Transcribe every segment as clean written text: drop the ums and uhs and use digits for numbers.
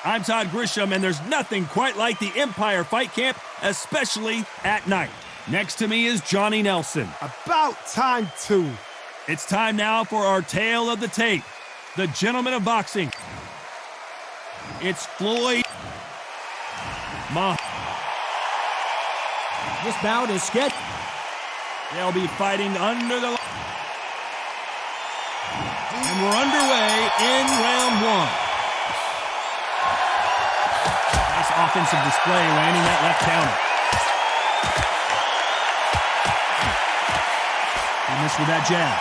I'm Todd Grisham, and there's nothing quite like the Empire Fight Camp, especially at night. Next to me is Johnny Nelson. About time, too. It's time now for our tale of the tape, the gentleman of boxing. It's Floyd This bout is scheduled. They'll be fighting under the... And we're underway in round one. Nice offensive display, landing that left counter. He missed with that jab.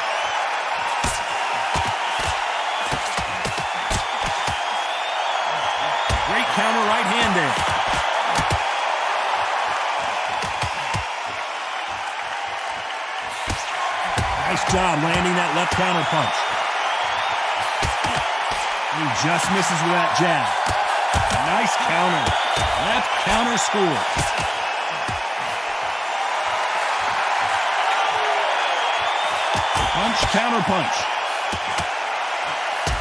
Great counter right hand there. Nice job landing that left counter punch. He just misses with that jab. Nice counter. Left counter score. Punch, counter punch.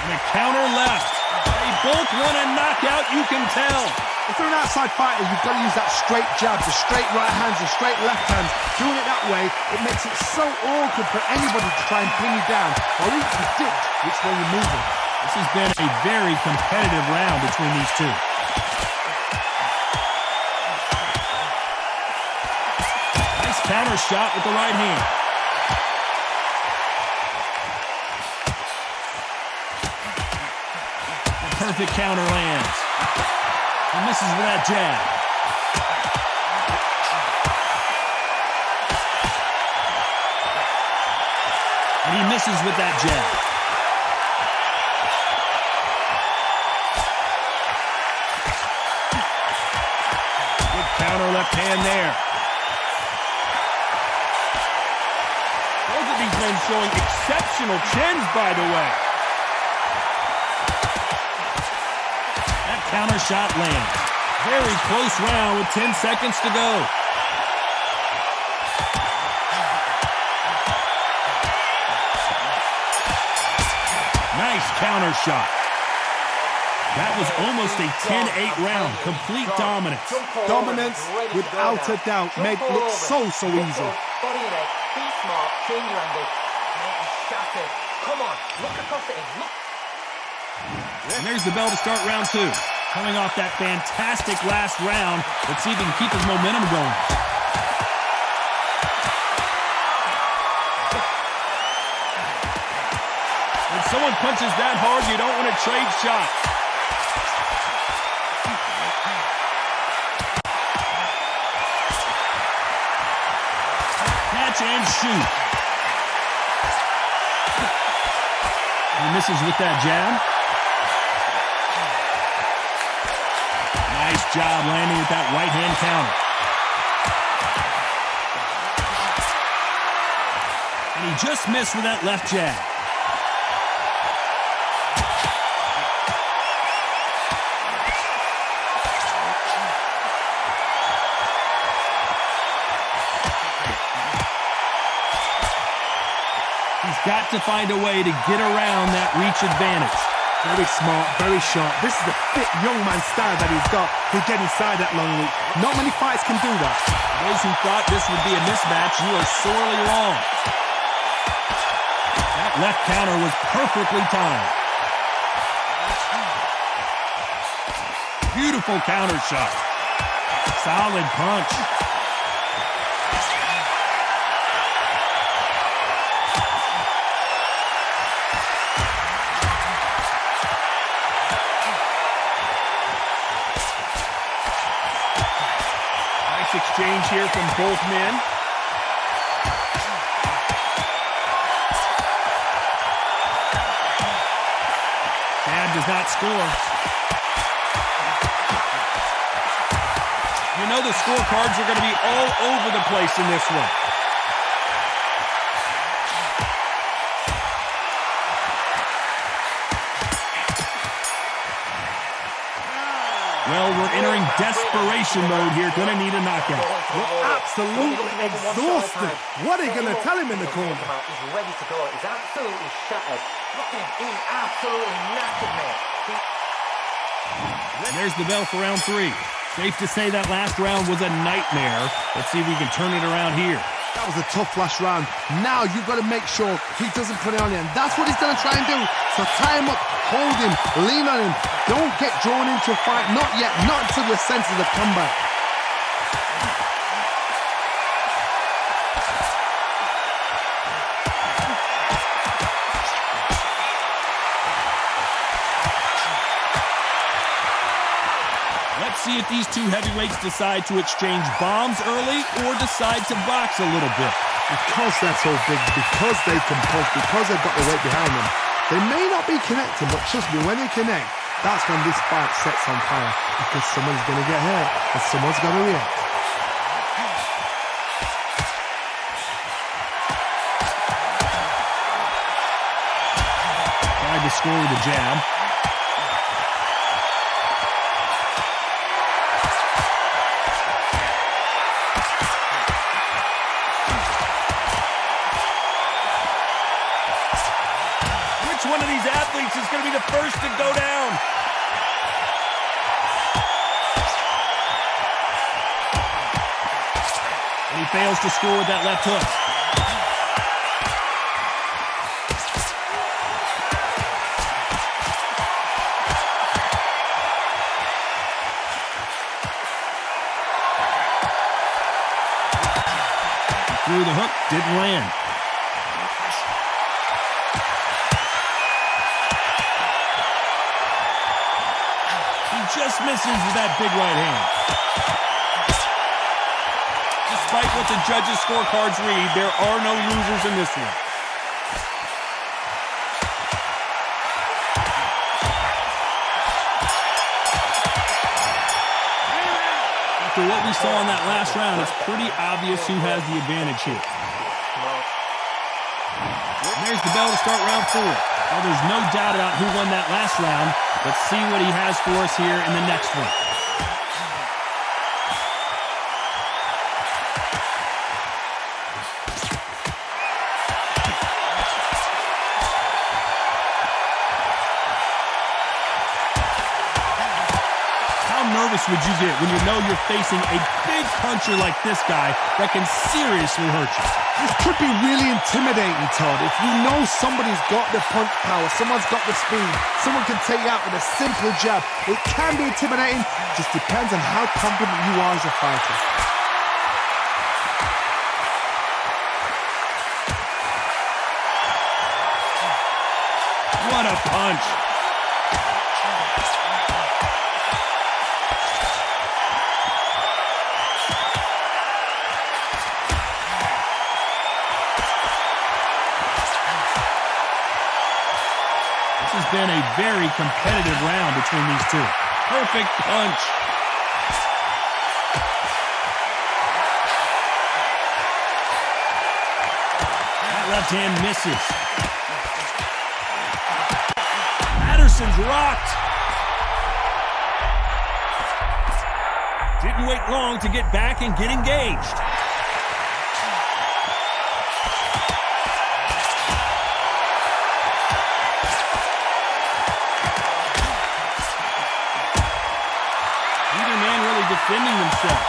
And a counter left. They both want a knockout, you can tell. If you're an outside fighter, you've got to use that straight jab, the straight right hands, the straight left hands. Doing it that way, it makes it so awkward for anybody to try and pin you down or even predict which way you're moving. This has been a very competitive round between these two. Nice counter shot with the right hand. The perfect counter lands. He misses with that jab. And he misses with that jab. Good counter left hand there. Both of these men showing exceptional chins, by the way. That counter shot lands. Very close round with 10 seconds to go. Nice counter shot. That was almost a 10-8 round. Complete dominance. Dominance, without a doubt, made it look so easy. Body and head, be smart, change your angle, make it shatter. Come on, look across it. Look. And there's the bell to start round two. Coming off that fantastic last round, let's see if he can keep his momentum going. When someone punches that hard, you don't want to trade shots. Catch and shoot. He misses with that jab. Nice job landing with that right hand counter. And he just missed with that left jab. He's got to find a way to get around that reach advantage. Very smart, very sharp. This is the fit young man style that he's got to get inside that long reach. Not many fights can do that. Those who thought this would be a mismatch, you are sorely wrong. That left counter was perfectly timed. Beautiful counter shot. Solid punch. Exchange here from both men. Jab does not score. You know the scorecards are going to be all over the place in this one. Well, we're entering desperation mode here. Gonna need a knockout. We're absolutely exhausted. What are you going to tell him in the corner? He's ready to go. He's absolutely shattered. Look at him. He's absolutely knackered, mate. There's the bell for round 3. Safe to say that last round was a nightmare. Let's see if we can turn it around here. That was a tough last round. Now you've got to make sure he doesn't put it on you. And that's what he's going to try and do. So tie him up, hold him, lean on him. Don't get drawn into a fight. Not yet. Not until your senses have come back. Let's see if these two heavyweights decide to exchange bombs early or decide to box a little bit. Because they're so big, because they can punch, because they've got the weight behind them, they may not be connecting, but trust me, when they connect, that's when this fight sets on fire. Because someone's going to get hurt and someone's going to react. Tried to score with a jab. One of these athletes is going to be the first to go down. And he fails to score with that left hook. He threw the hook, didn't land. Just misses with that big right hand. Despite what the judges' scorecards read, there are no losers in this one. After what we saw in that last round, it's pretty obvious who has the advantage here. And there's the bell to start round 4. Well, there's no doubt about who won that last round. Let's see what he has for us here in the next one. How nervous would you get when you know you're facing a big puncher like this guy that can seriously hurt you? This could be really intimidating, Todd. If you know somebody's got the punch power, someone's got the speed, someone can take you out with a simple jab. It can be intimidating, just depends on how confident you are as a fighter. What a punch! This has been a very competitive round between these two. Perfect punch. That left hand misses. Patterson's rocked. Didn't wait long to get back and get engaged. Defending himself.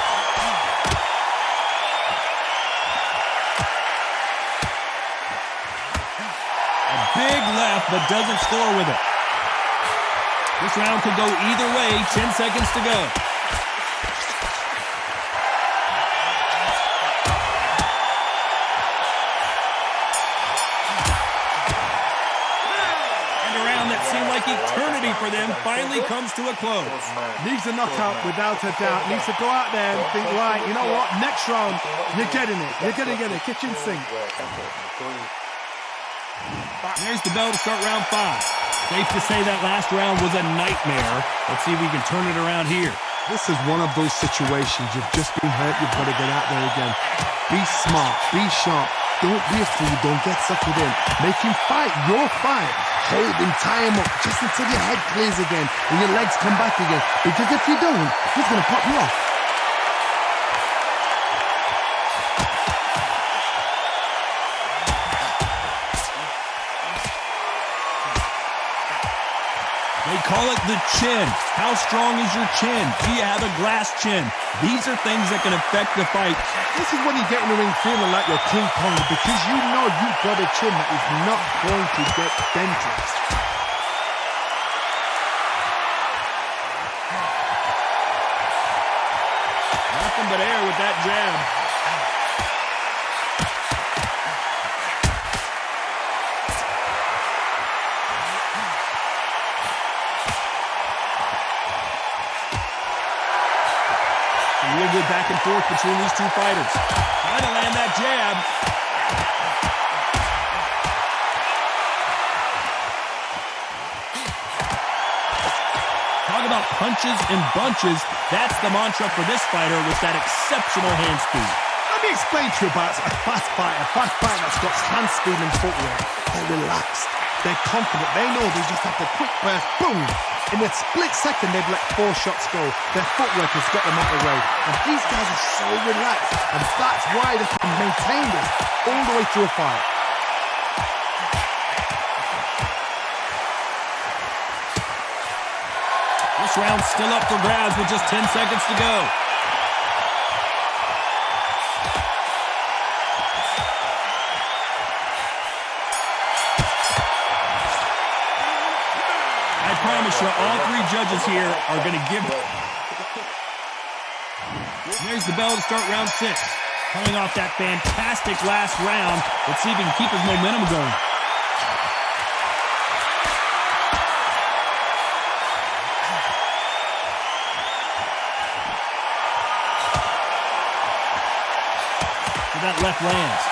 A big left, but doesn't score with it. This round could go either way. 10 seconds to go. Seemed like eternity for them finally comes to a close. Needs a knockout without a doubt. Needs to go out there and think, right, you know what, next round, you're getting it. You're going to get it. Kitchen sink. There's the bell to start round 5. Safe to say that last round was a nightmare. Let's see if we can turn it around here. This is one of those situations. You've just been hurt. You've got to get out there again. Be smart. Be sharp. Don't be a fool. Don't get suckered in. Make him fight your fight. Hold him, tie him up, just until your head clears again and your legs come back again. Because if you don't, he's going to pop you off. They call it the chin. How strong is your chin? Do you have a glass chin? These are things that can affect the fight. This is when you get in the ring feeling like you're King Kong because you know you've got a chin that is not going to get dented. Nothing but air with that jab. Real good back and forth between these two fighters. Trying to land that jab. Talk about punches and bunches. That's the mantra for this fighter with that exceptional hand speed. Let me explain to you about a fast fighter that's got hand speed and footwork. They're relaxed. They're confident. They know they just have to quick burst, boom. In a split second, they've let 4 shots go. Their footwork has got them out of the way. And these guys are so relaxed. And that's why they can maintain this all the way through a fight. This round's still up for grabs with just 10 seconds to go. I promise you, all 3 judges here are going to give it. There's the bell to start round 6. Coming off that fantastic last round, let's see if he can keep his momentum going. So that left lands.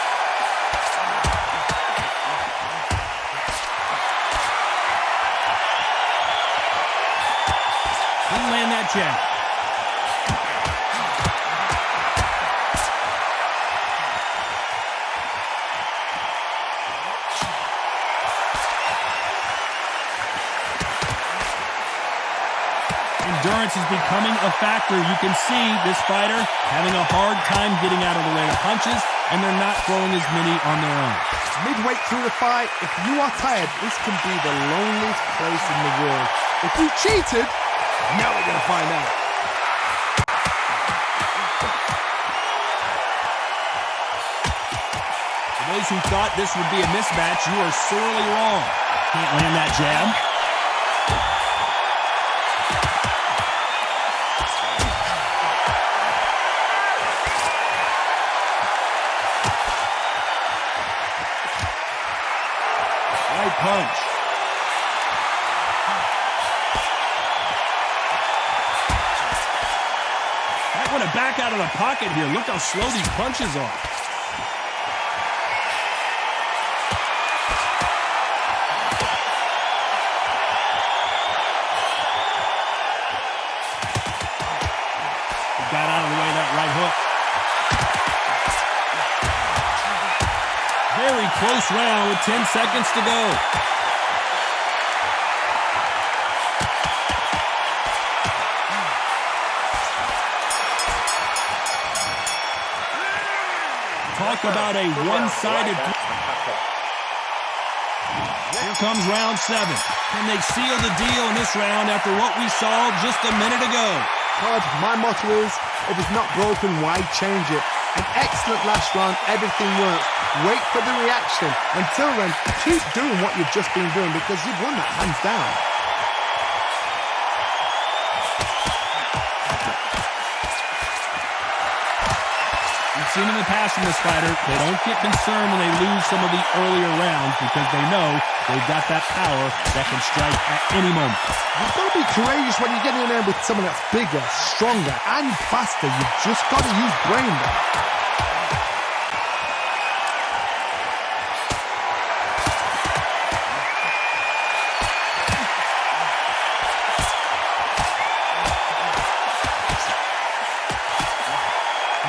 Didn't land that jab. Endurance is becoming a factor. You can see this fighter having a hard time getting out of the way of punches, and they're not throwing as many on their own. Midway through the fight, if you are tired, this can be the loneliest place in the world. If you cheated, now we're going to find out. For those who thought this would be a mismatch, you are sorely wrong. Can't land that jab. Right punch. Might want to back out of the pocket here. Look how slow these punches are. He got out of the way of that right hook. Very close round with 10 seconds to go. Talk about a one-sided. Here comes round 7. Can they seal the deal in this round after what we saw just a minute ago? Todd, my motto is, if it's not broken, why change it? An excellent last round, everything works. Wait for the reaction. Until then, keep doing what you've just been doing because you've won that hands down. We've seen in the past from this fighter, they don't get concerned when they lose some of the earlier rounds because they know they've got that power that can strike at any moment. You've got to be courageous when you get in there with someone that's bigger, stronger, and faster. You've just got to use brain there.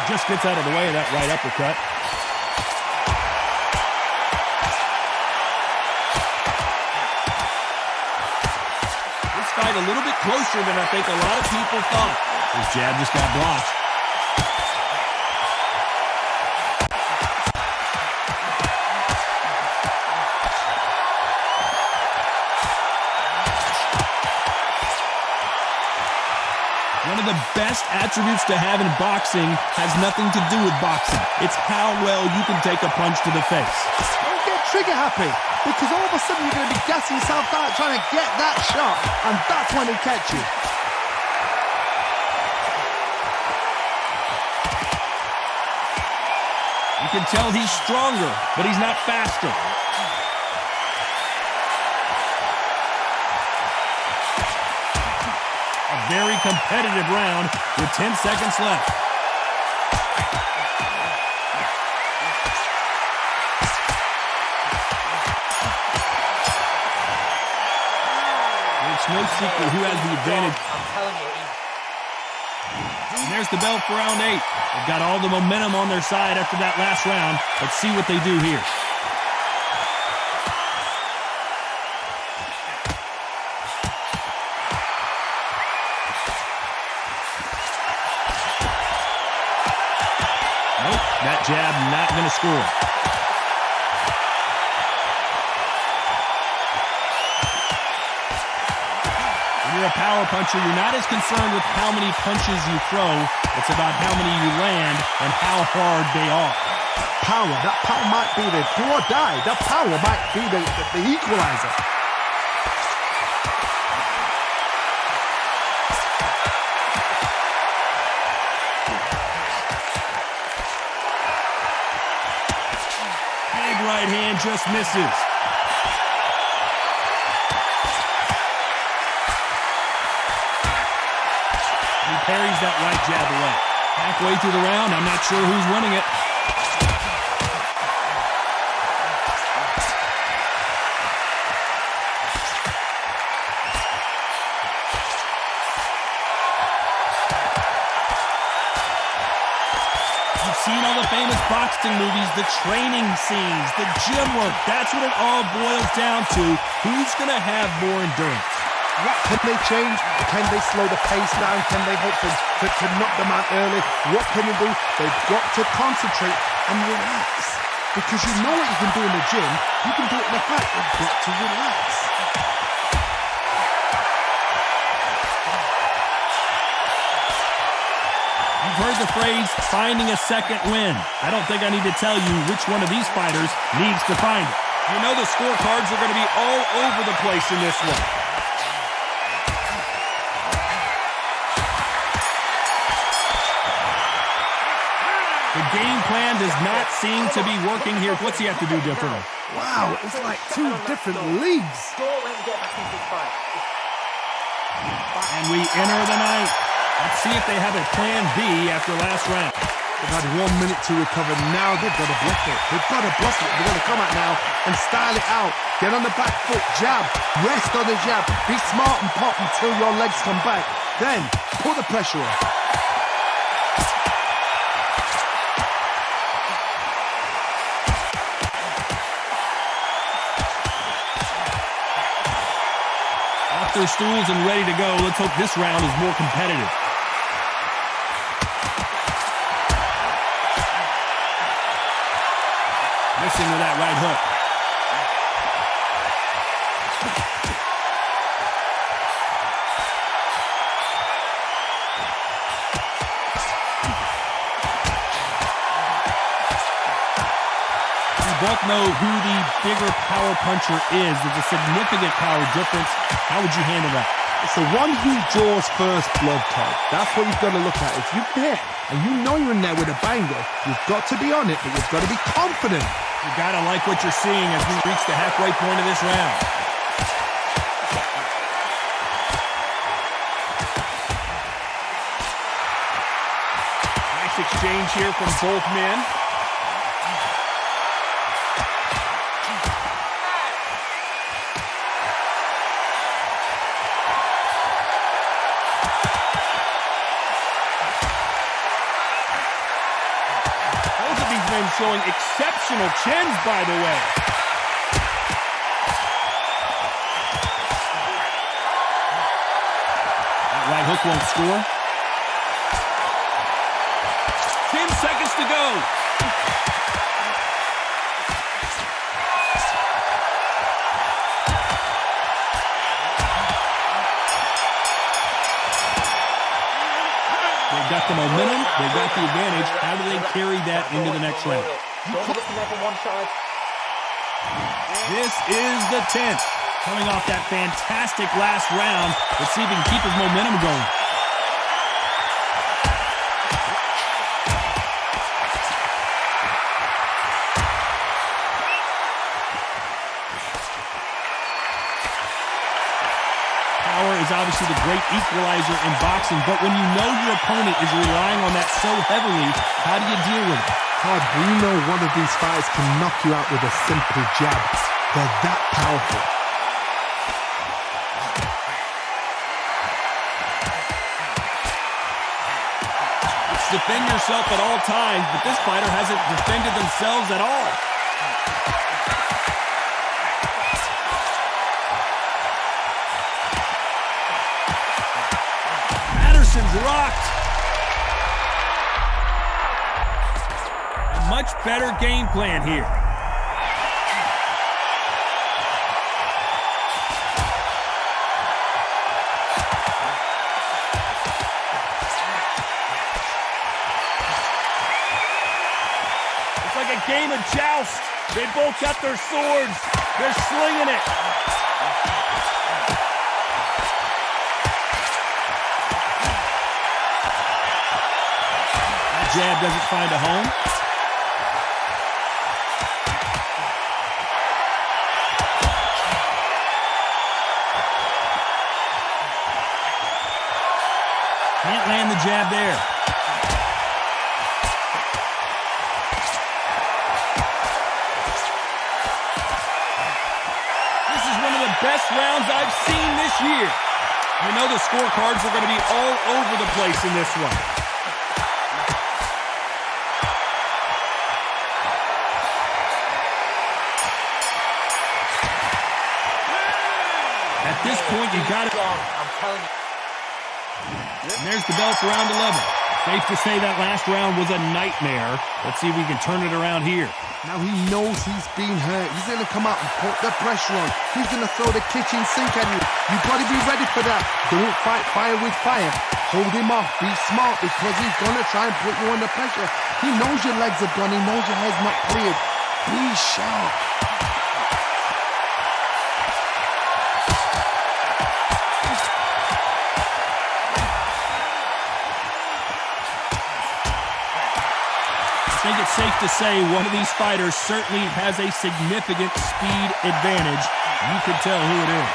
Just gets out of the way of that right uppercut. This fight a little bit closer than I think a lot of people thought. His jab just got blocked. One of the best attributes to have in boxing has nothing to do with boxing. It's how well you can take a punch to the face. Don't get trigger happy, because all of a sudden you're going to be gassing yourself out trying to get that shot, and that's when it catch you. You can tell he's stronger, but he's not faster. A very competitive round with 10 seconds left. It's no secret who has the advantage. I'm telling you, And there's the bell for round 8. They've got all the momentum on their side after that last round. Let's see what they do here. Nope, that jab not going to score. When you're a power puncher, you're not as concerned with how many punches you throw. It's about how many you land and how hard they are. That power might be the do or die. That power might be the equalizer. Big right hand just misses. He parries that right jab away. Halfway through the round, I'm not sure who's winning it. You've seen all the famous boxing movies, the training scenes, the gym work. That's what it all boils down to. Who's going to have more endurance? What can they change? Can they slow the pace down? Can they hope to knock them out early? What can they do? They've got to concentrate and relax. Because you know what you can do in the gym, you can do it in the fight. You've got to relax. You've heard the phrase, finding a second win. I don't think I need to tell you which one of these fighters needs to find it. You know the scorecards are going to be all over the place in this one. The game plan does not seem to be working here. What's he have to do differently? Wow, it's like two different leagues. don't let him get back into this fight. And we enter the ninth. Let's see if they have a plan B after last round. They've had 1 minute to recover. Now they've got to bluff it. They've got to bluff it. They've got to come out now and style it out. Get on the back foot, jab, rest on the jab. Be smart and pop until your legs come back. Then put the pressure on. Off their stools and ready to go. Let's hope this round is more competitive. Missing with that right hook. We both know who the bigger power puncher is. There's a significant power difference. How would you handle that? It's the one who draws first blood, Todd. That's what you've got to look at. If you hit and you know you're in there with a banger, you've got to be on it, but you've got to be confident. You gotta like what you're seeing as we reach the halfway point of this round. Nice exchange here from both men. Showing exceptional chins, by the way. That right hook won't score. 10 seconds to go. They've got the momentum. They've got the advantage. How do they carry that into the next round? Don't be looking there from one side. This is the 10th. Coming off that fantastic last round. Let's see if he can keep his momentum going. Power is obviously the great equalizer in boxing, but when you know your opponent is relying on that so heavily, how do you deal with it? Todd, we know one of these fighters can knock you out with a simple jab. They're that powerful. Defend yourself at all times, but this fighter hasn't defended themselves at all. Patterson's rocked. A much better game plan here. Like a game of joust. They both got their swords. They're slinging it. That jab doesn't find a home. Can't land the jab there. Best rounds I've seen this year. You know the scorecards are going to be all over the place in this one. At this point, you got it. I'm telling you. And there's the bell for round 11. Safe to say that last round was a nightmare. Let's see if we can turn it around here. Now he knows he's been hurt. He's going to come out and put the pressure on. He's going to throw the kitchen sink at you. You've got to be ready for that. Don't fight fire with fire. Hold him off. Be smart because he's going to try and put you under pressure. He knows your legs are gone. He knows your head's not cleared. Be sharp. I think it's safe to say one of these fighters certainly has a significant speed advantage. You can tell who it is.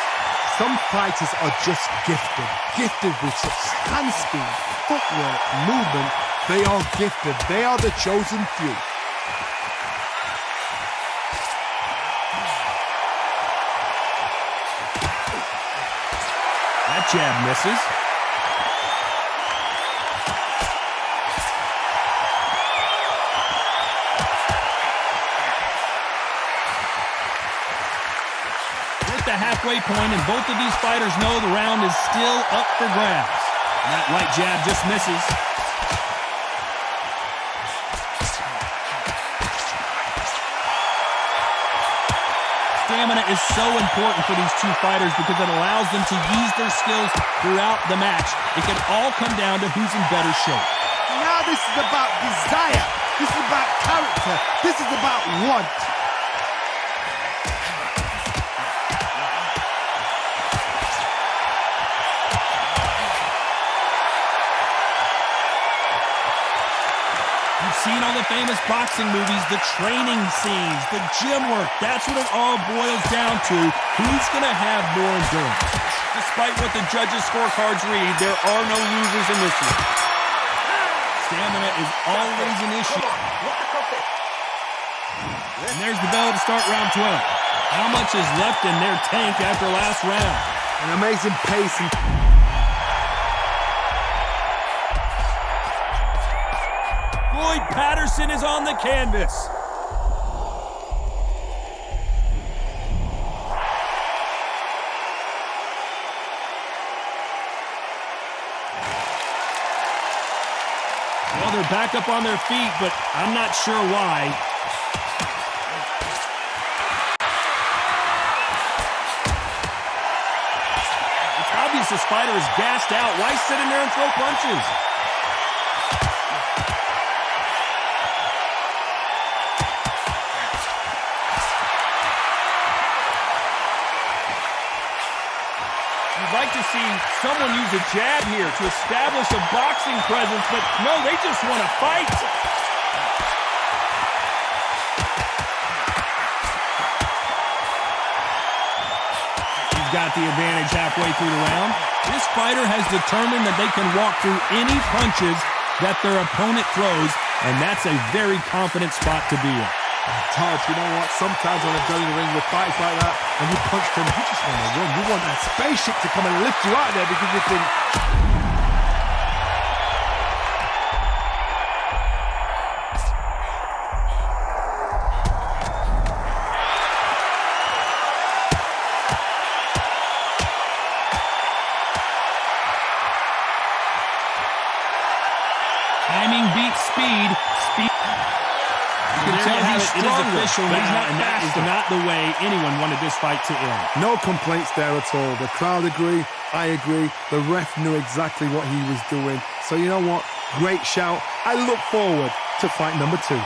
Some fighters are just gifted. Gifted with such hand speed, footwork, movement. They are gifted. They are the chosen few. That jab misses. The halfway point, and both of these fighters know the round is still up for grabs. And that right jab just misses. Stamina is so important for these two fighters because it allows them to use their skills throughout the match. It can all come down to who's in better shape. Now this is about desire. This is about character. This is about want. Seen all the famous boxing movies, the training scenes, the gym work. That's what it all boils down to. Who's going to have more endurance? Despite what the judges' scorecards read, there are no losers in this one. Stamina is always an issue. And there's the bell to start round 12. How much is left in their tank after last round? An amazing pace and Floyd Patterson is on the canvas. Well, they're back up on their feet, but I'm not sure why. It's obvious this fighter is gassed out. Why sit in there and throw punches? You'd like to see someone use a jab here to establish a boxing presence, but no, they just want to fight. He's got the advantage halfway through the round. This fighter has determined that they can walk through any punches that their opponent throws, and that's a very confident spot to be in. Todd, you know what? Sometimes when I go in the ring with fights like that, and you punch them, you just want to run. You want that spaceship to come and lift you out there because you think... Timing beats speed. You can tell he's stronger, it is official now, and that is not the way anyone wanted this fight to end. No complaints there at all. The crowd agree, I agree. The ref knew exactly what he was doing. So you know what? Great shout. I look forward to fight number 2.